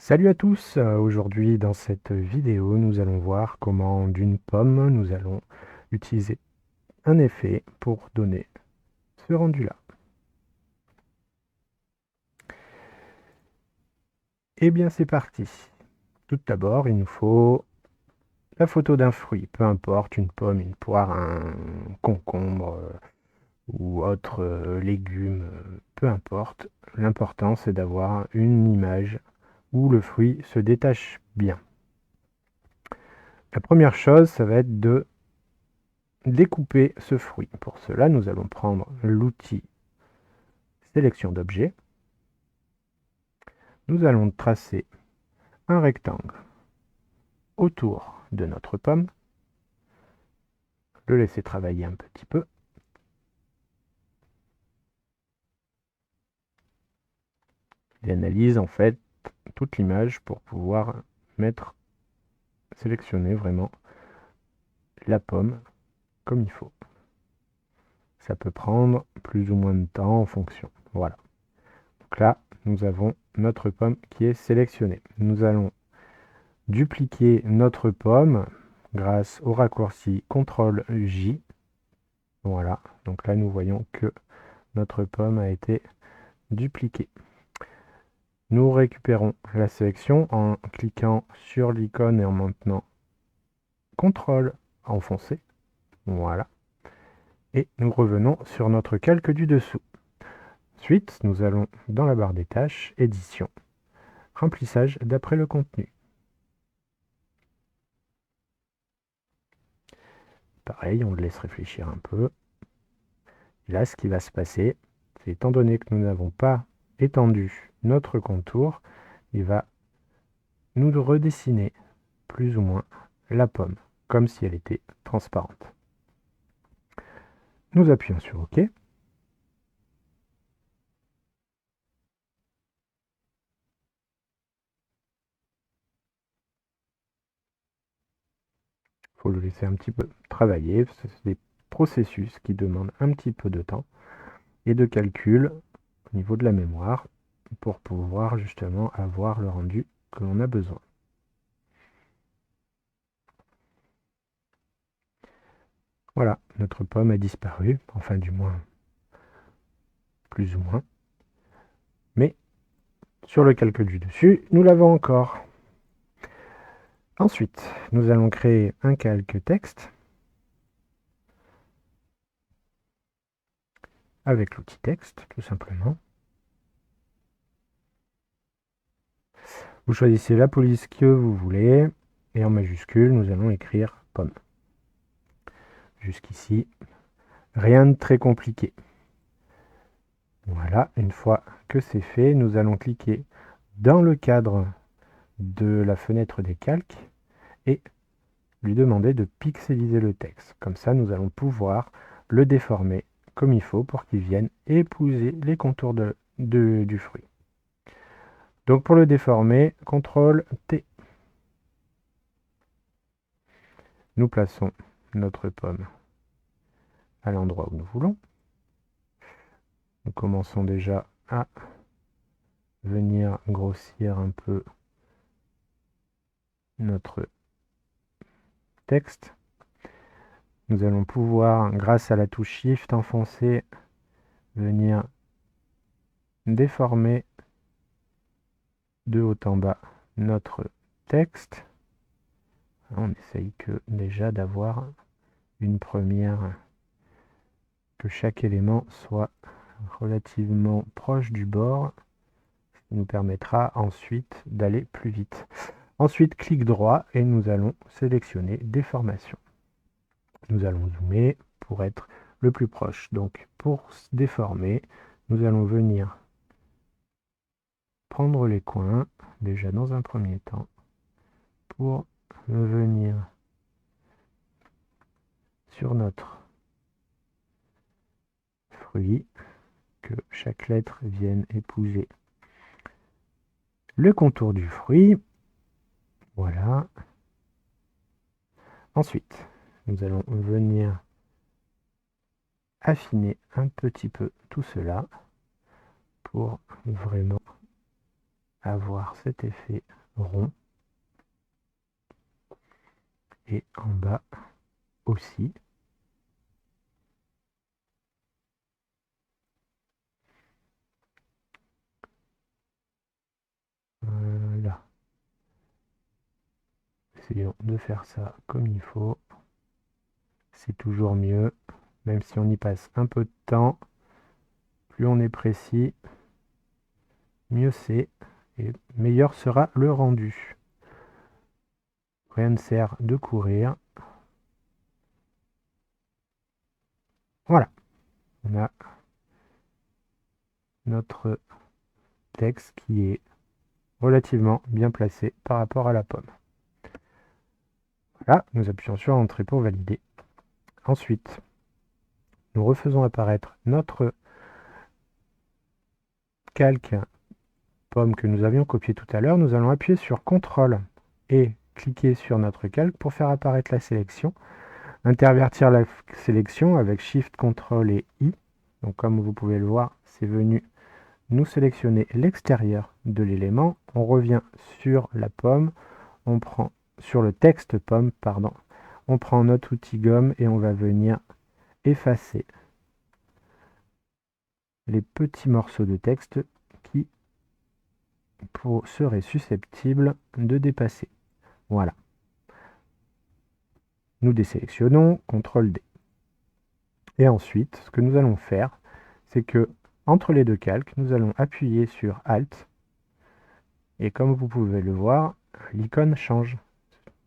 Salut à tous, aujourd'hui dans cette vidéo nous allons voir comment d'une pomme nous allons utiliser un effet pour donner ce rendu là. Et bien c'est parti. Tout d'abord il nous faut la photo d'un fruit, peu importe, une pomme, une poire, un concombre ou autre légume, peu importe. L'important c'est d'avoir une image où le fruit se détache bien. La première chose ça va être de découper ce fruit. Pour cela, nous allons prendre l'outil sélection d'objets. Nous allons tracer un rectangle autour de notre pomme, le laisser travailler un petit peu. Il analyse en fait toute l'image pour pouvoir sélectionner vraiment la pomme comme il faut. Ça peut prendre plus ou moins de temps en fonction. Voilà. Donc là, nous avons notre pomme qui est sélectionnée. Nous allons dupliquer notre pomme grâce au raccourci CTRL-J. Voilà, donc là nous voyons que notre pomme a été dupliquée. Nous récupérons la sélection en cliquant sur l'icône et en maintenant CTRL enfoncé. Voilà. Et nous revenons sur notre calque du dessous. Ensuite, nous allons dans la barre des tâches, édition, remplissage d'après le contenu. Pareil, on le laisse réfléchir un peu. Et là, ce qui va se passer, c'est étant donné que nous n'avons pas étendu notre contour, il va nous redessiner plus ou moins la pomme, comme si elle était transparente. Nous appuyons sur OK. Il faut le laisser un petit peu travailler, parce que c'est des processus qui demandent un petit peu de temps et de calcul au niveau de la mémoire pour pouvoir justement avoir le rendu que l'on a besoin. Voilà, notre pomme a disparu, enfin du moins, plus ou moins. Mais sur le calque du dessus, nous l'avons encore. Ensuite, nous allons créer un calque texte avec l'outil texte, tout simplement. Vous choisissez la police que vous voulez et en majuscule, nous allons écrire pomme. Jusqu'ici, rien de très compliqué. Voilà, une fois que c'est fait, nous allons cliquer dans le cadre de la fenêtre des calques et lui demander de pixeliser le texte. Comme ça, nous allons pouvoir le déformer comme il faut pour qu'il vienne épouser les contours du fruit. Donc pour le déformer, CTRL T. Nous plaçons notre pomme à l'endroit où nous voulons. Nous commençons déjà à venir grossir un peu notre texte. Nous allons pouvoir, grâce à la touche Shift enfoncée, venir déformer de haut en bas notre texte. On essaye déjà d'avoir une première, que chaque élément soit relativement proche du bord, ce qui nous permettra ensuite d'aller plus vite. Ensuite, clic droit et nous allons sélectionner déformation. Nous allons zoomer pour être le plus proche. Donc pour déformer, nous allons venir prendre les coins, déjà dans un premier temps, pour venir sur notre fruit, que chaque lettre vienne épouser le contour du fruit. Voilà. Ensuite, nous allons venir affiner un petit peu tout cela pour vraiment avoir cet effet rond. Et en bas aussi. Là. Essayons de faire ça comme il faut. C'est toujours mieux, même si on y passe un peu de temps. Plus on est précis, mieux c'est, et meilleur sera le rendu. Rien ne sert de courir. Voilà, on a notre texte qui est relativement bien placé par rapport à la pomme. Voilà, nous appuyons sur Entrée pour valider. Ensuite, nous refaisons apparaître notre calque pomme que nous avions copié tout à l'heure. Nous allons appuyer sur CTRL et cliquer sur notre calque pour faire apparaître la sélection. Intervertir la sélection avec Shift, CTRL et I. Donc comme vous pouvez le voir, c'est venu nous sélectionner l'extérieur de l'élément. On revient sur la pomme, on prend sur le texte pomme, pardon. On prend notre outil gomme et on va venir effacer les petits morceaux de texte qui seraient susceptibles de dépasser. Voilà. Nous désélectionnons, CTRL D. Et ensuite, ce que nous allons faire, c'est que entre les deux calques, nous allons appuyer sur Alt. Et comme vous pouvez le voir, l'icône change.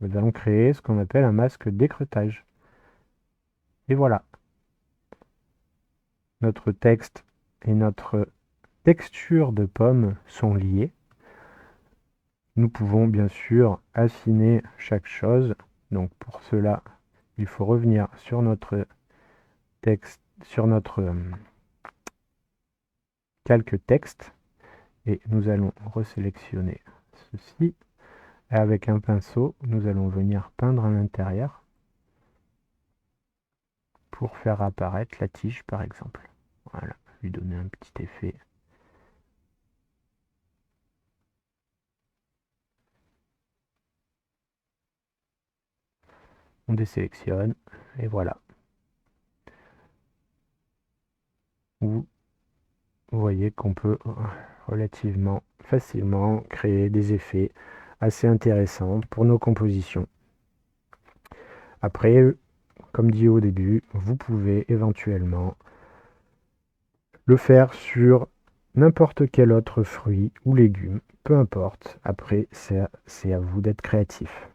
Nous allons créer ce qu'on appelle un masque d'écreutage. Et voilà. Notre texte et notre texture de pomme sont liés. Nous pouvons bien sûr affiner chaque chose. Donc pour cela, il faut revenir sur notre texte, sur notre calque texte. Et nous allons resélectionner ceci. Et avec un pinceau, nous allons venir peindre à l'intérieur pour faire apparaître la tige par exemple. Voilà, lui donner un petit effet. On désélectionne et voilà. Vous voyez qu'on peut relativement facilement créer des effets assez intéressants pour nos compositions. Après, comme dit au début, vous pouvez éventuellement le faire sur n'importe quel autre fruit ou légume, peu importe. Après, c'est à vous d'être créatif.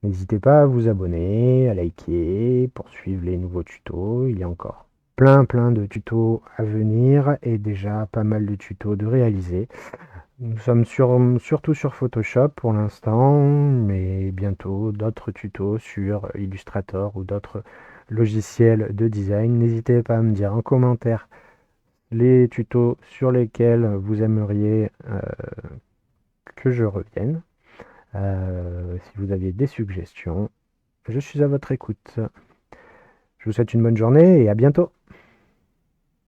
N'hésitez pas à vous abonner, à liker, pour suivre les nouveaux tutos. Il y a encore plein de tutos à venir et déjà pas mal de tutos de réaliser. Nous sommes surtout sur Photoshop pour l'instant, mais bientôt d'autres tutos sur Illustrator ou d'autres logiciels de design. N'hésitez pas à me dire en commentaire les tutos sur lesquels vous aimeriez que je revienne. Si vous aviez des suggestions, je suis à votre écoute. Je vous souhaite une bonne journée et à bientôt.